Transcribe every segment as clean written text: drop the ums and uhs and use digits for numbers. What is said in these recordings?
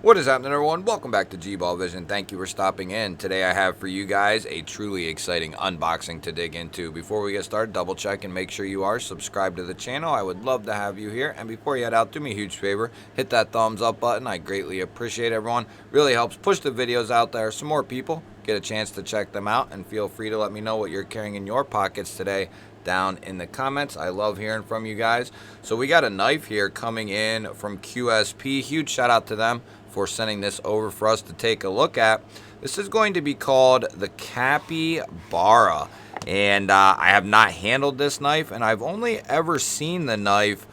What is happening, everyone? Welcome back to G-Ball Vision. Thank you for stopping in. Today I have for you guys a truly exciting unboxing to dig into. Before we get started, double check and make sure you are subscribed to the channel. I would love to have you here. And before you head out, do me a huge favor. Hit that thumbs up button. I greatly appreciate everyone. Really helps push the videos out there so more people get a chance to check them out. And feel free to let me know what you're carrying in your pockets today down in the comments. I love hearing from you guys. So we got a knife here coming in from QSP. Huge shout out to them for sending this over for us to take a look at. This is going to be called the Capybara, and I have not handled this knife, and I've only ever seen the knife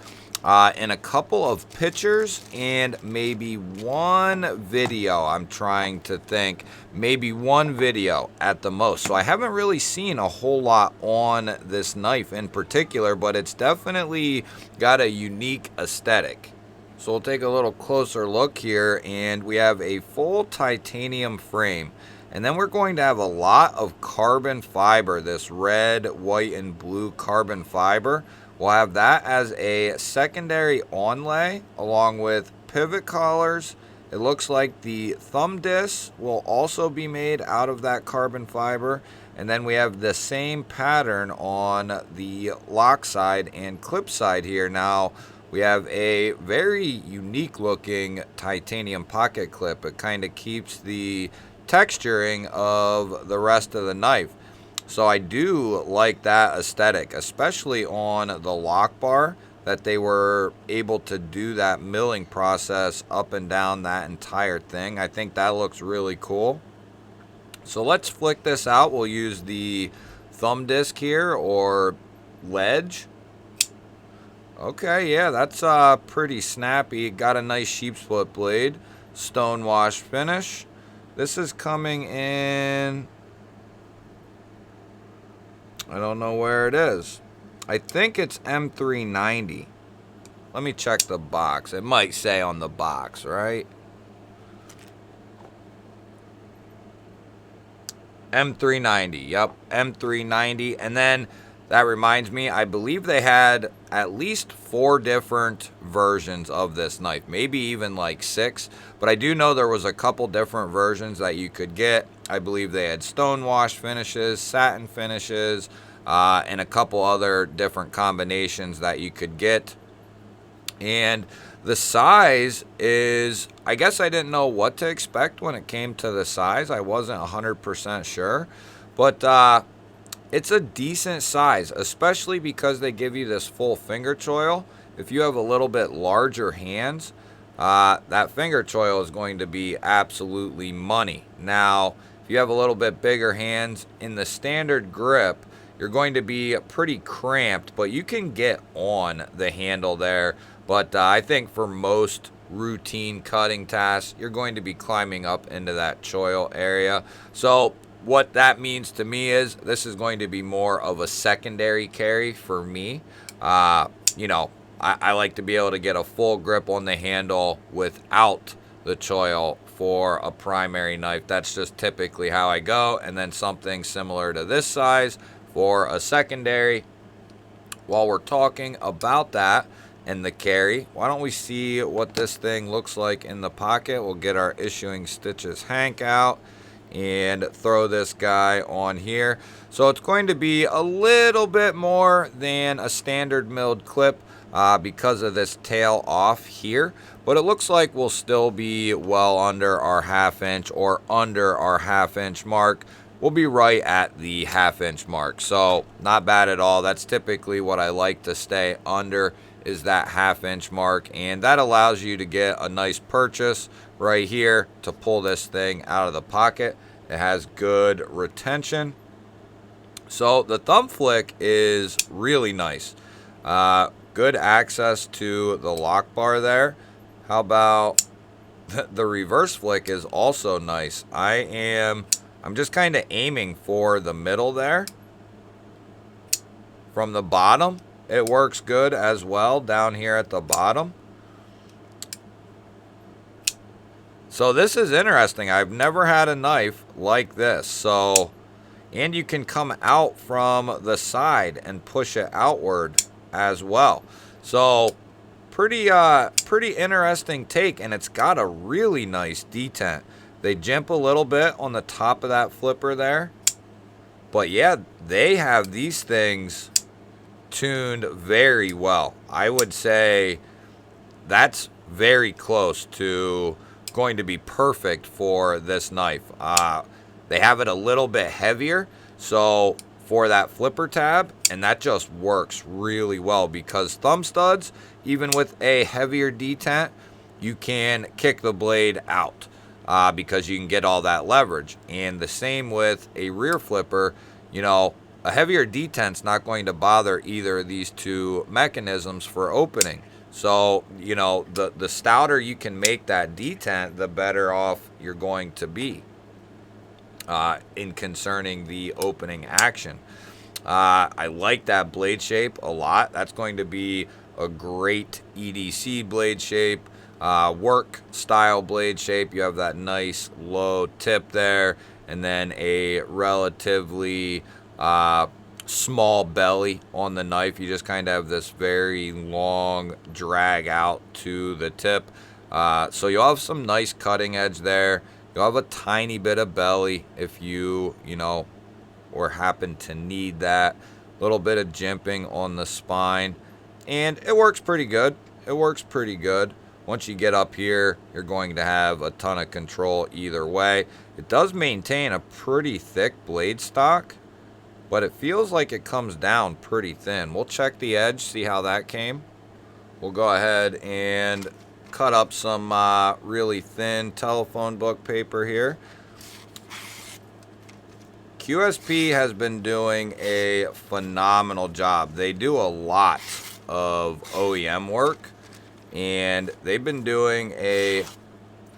in a couple of pictures and maybe one video. I'm trying to think, maybe one video at the most. So I haven't really seen a whole lot on this knife in particular, but it's definitely got a unique aesthetic. So we'll take a little closer look here, and we have a full titanium frame. And then we're going to have a lot of carbon fiber, this red, white, and blue carbon fiber. We'll have that as a secondary onlay, along with pivot collars. It looks like the thumb disc will also be made out of that carbon fiber. And then we have the same pattern on the lock side and clip side here. Now, we have a very unique looking titanium pocket clip. It kind of keeps the texturing of the rest of the knife. So I do like that aesthetic, especially on the lock bar, that they were able to do that milling process up and down that entire thing. I think that looks really cool. So let's flick this out. We'll use the thumb disc here, or ledge. Okay, yeah, that's pretty snappy. Got a nice sheep split blade, stone wash finish. This is coming in, I don't know where it is. I think it's M390. Let me check the box. It might say on the box, right? M390, yep, M390. And then that reminds me, I believe they had at least 4 different versions of this knife, maybe even like 6, but I do know there was a couple different versions that you could get. I believe they had stone wash finishes, satin finishes, and a couple other different combinations that you could get. And the size is, I guess I didn't know what to expect when it came to the size. I wasn't 100% sure, but it's a decent size, especially because they give you this full finger choil. If you have a little bit larger hands, that finger choil is going to be absolutely money. Now, if you have a little bit bigger hands, in the standard grip, you're going to be pretty cramped, but you can get on the handle there. But I think for most routine cutting tasks, you're going to be climbing up into that choil area. So what that means to me is this is going to be more of a secondary carry for me. You know, I like to be able to get a full grip on the handle without the choil for a primary knife. That's just typically how I go. And then something similar to this size for a secondary. While we're talking about that and the carry, why don't we see what this thing looks like in the pocket? We'll get our issuing stitches hank out and throw this guy on here. So it's going to be a little bit more than a standard milled clip because of this tail off here, but it looks like we'll still be well under our 1/2 inch or under our 1/2 inch mark. We'll be right at the 1/2 inch mark, so not bad at all. That's typically what I like to stay under, is that 1/2 inch mark, and that allows you to get a nice purchase right here to pull this thing out of the pocket. It has good retention. So the thumb flick is really nice. Good access to the lock bar there. How about the reverse flick is also nice. I'm just kind of aiming for the middle there. From the bottom, it works good as well down here at the bottom. So this is interesting. I've never had a knife like this. So, and you can come out from the side and push it outward as well. So pretty interesting take, and it's got a really nice detent. They jimp a little bit on the top of that flipper there. But yeah, they have these things tuned very well. I would say that's very close to going to be perfect for this knife. They have it a little bit heavier, so for that flipper tab, and that just works really well because thumb studs, even with a heavier detent, you can kick the blade out because you can get all that leverage. And the same with a rear flipper. You know, a heavier detent's not going to bother either of these two mechanisms for opening. So, you know, the stouter you can make that detent, the better off you're going to be in concerning the opening action. I like that blade shape a lot. That's going to be a great EDC blade shape, work style blade shape. You have that nice low tip there, and then a relatively small belly on the knife. You just kind of have this very long drag out to the tip. So you'll have some nice cutting edge there. You'll have a tiny bit of belly if you know, or happen to need that. Little bit of jimping on the spine. And it works pretty good. It works pretty good. Once you get up here, you're going to have a ton of control either way. It does maintain a pretty thick blade stock, but it feels like it comes down pretty thin. We'll check the edge, see how that came. We'll go ahead and cut up some really thin telephone book paper here. QSP has been doing a phenomenal job. They do a lot of OEM work, and they've been doing a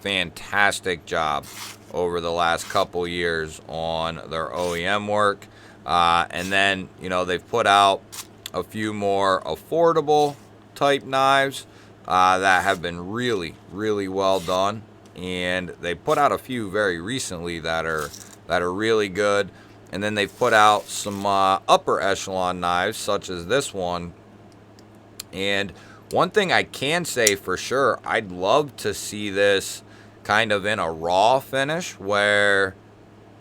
fantastic job over the last couple years on their OEM work. And then, you know, they've put out a few more affordable type knives that have been really, really well done. And they put out a few very recently that are really good. And then they've put out some upper echelon knives, such as this one. And one thing I can say for sure, I'd love to see this kind of in a raw finish where,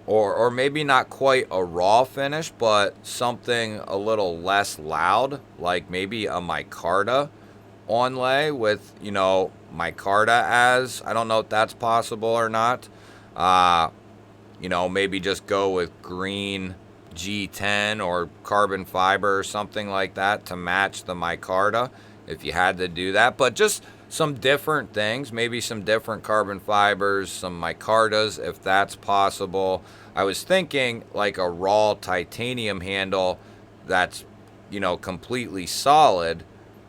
or maybe not quite a raw finish, but something a little less loud, like maybe a micarta onlay with, you know, micarta as, I don't know if that's possible or not. You know, maybe just go with green G10 or carbon fiber or something like that to match the micarta if you had to do that. But just some different things, maybe some different carbon fibers, some micartas if that's possible. I was thinking like a raw titanium handle that's, you know, completely solid.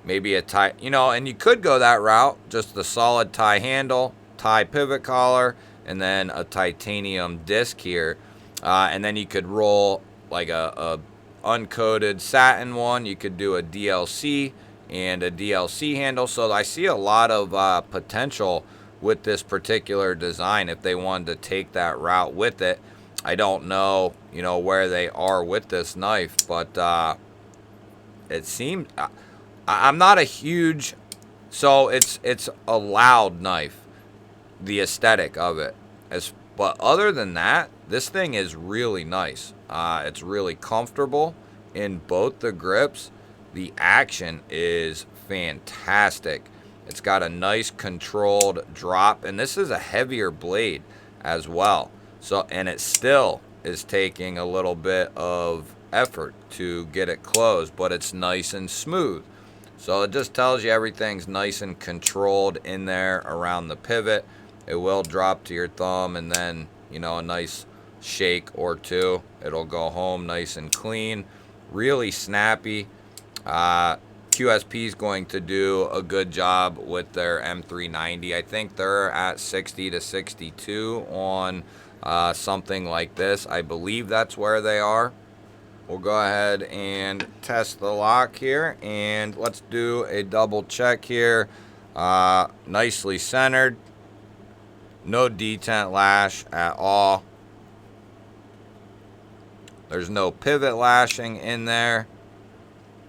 Maybe a tie, you know, and you could go that route, just the solid tie handle, tie pivot collar, and then a titanium disc here. And then you could roll like a uncoated satin one. You could do a DLC and a DLC handle. So I see a lot of potential with this particular design if they wanted to take that route with it. I don't know, you know, where they are with this knife, but it seems, I'm not a huge, so it's a loud knife, the aesthetic of it. But other than that, this thing is really nice. It's really comfortable in both the grips. The action is fantastic. It's got a nice controlled drop, and this is a heavier blade as well. So, and it still is taking a little bit of effort to get it closed, but it's nice and smooth. So it just tells you everything's nice and controlled in there around the pivot. It will drop to your thumb, and then, you know, a nice shake or two. It'll go home nice and clean. Really snappy. QSP is going to do a good job with their M390. I think they're at 60 to 62 on something like this. I believe that's where they are. We'll go ahead and test the lock here, and let's do a double check here. Nicely centered. No detent lash at all. There's no pivot lashing in there.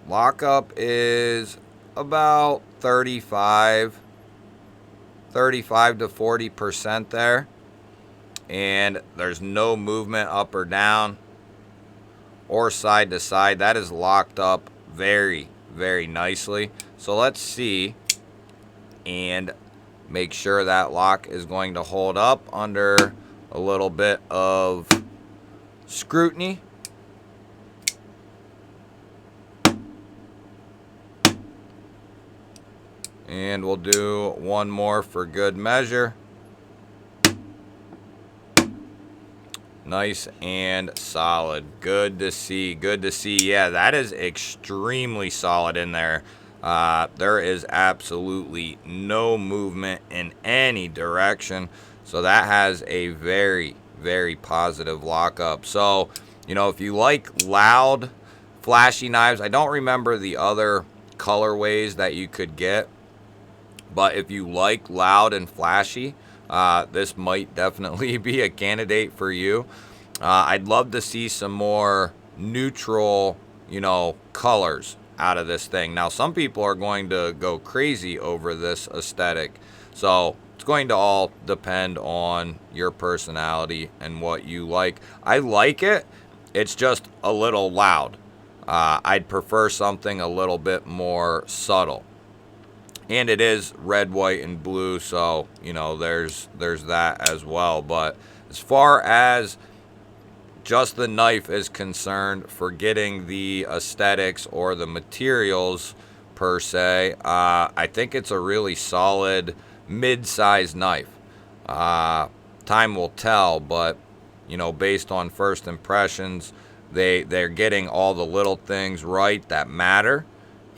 Lockup is about 35 to 40% there. And there's no movement up or down or side to side. That is locked up very, very nicely. So let's see and make sure that lock is going to hold up under a little bit of scrutiny. And we'll do one more for good measure. Nice and solid. Good to see. Good to see. Yeah, that is extremely solid in there. There is absolutely no movement in any direction. So that has a very, very positive lockup. So, you know, if you like loud, flashy knives, I don't remember the other colorways that you could get. But if you like loud and flashy, this might definitely be a candidate for you. I'd love to see some more neutral, you know, colors out of this thing. Now, some people are going to go crazy over this aesthetic. So it's going to all depend on your personality and what you like. I like it. It's just a little loud. I'd prefer something a little bit more subtle. And it is red, white, and blue, so, you know, there's that as well. But as far as just the knife is concerned, forgetting the aesthetics or the materials per se, I think it's a really solid mid-size knife. Time will tell, but, you know, based on first impressions, they're getting all the little things right that matter.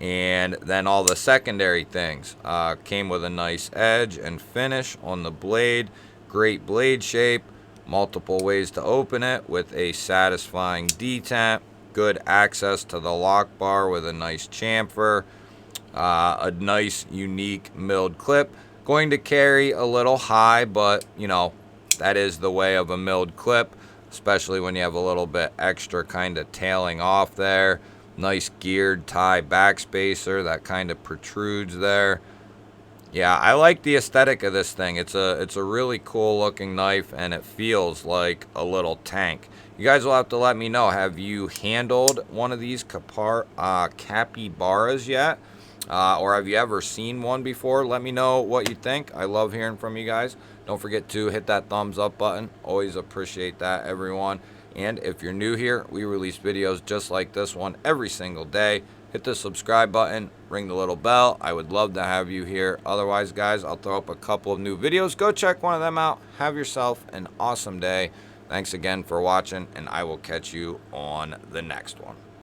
And then all the secondary things came with a nice edge and finish on the blade. Great blade shape. Multiple ways to open it with a satisfying detent. Good access to the lock bar with a nice chamfer. A nice, unique milled clip. Going to carry a little high, but, you know, that is the way of a milled clip, especially when you have a little bit extra kind of tailing off there. Nice geared tie backspacer that kind of protrudes there. Yeah, I like the aesthetic of this thing. It's a really cool looking knife, and it feels like a little tank. You guys will have to let me know. Have you handled one of these Capybaras yet? Or have you ever seen one before? Let me know what you think. I love hearing from you guys. Don't forget to hit that thumbs up button. Always appreciate that, everyone. And if you're new here, we release videos just like this one every single day. Hit the subscribe button, ring the little bell. I would love to have you here. Otherwise, guys, I'll throw up a couple of new videos. Go check one of them out. Have yourself an awesome day. Thanks again for watching, and I will catch you on the next one.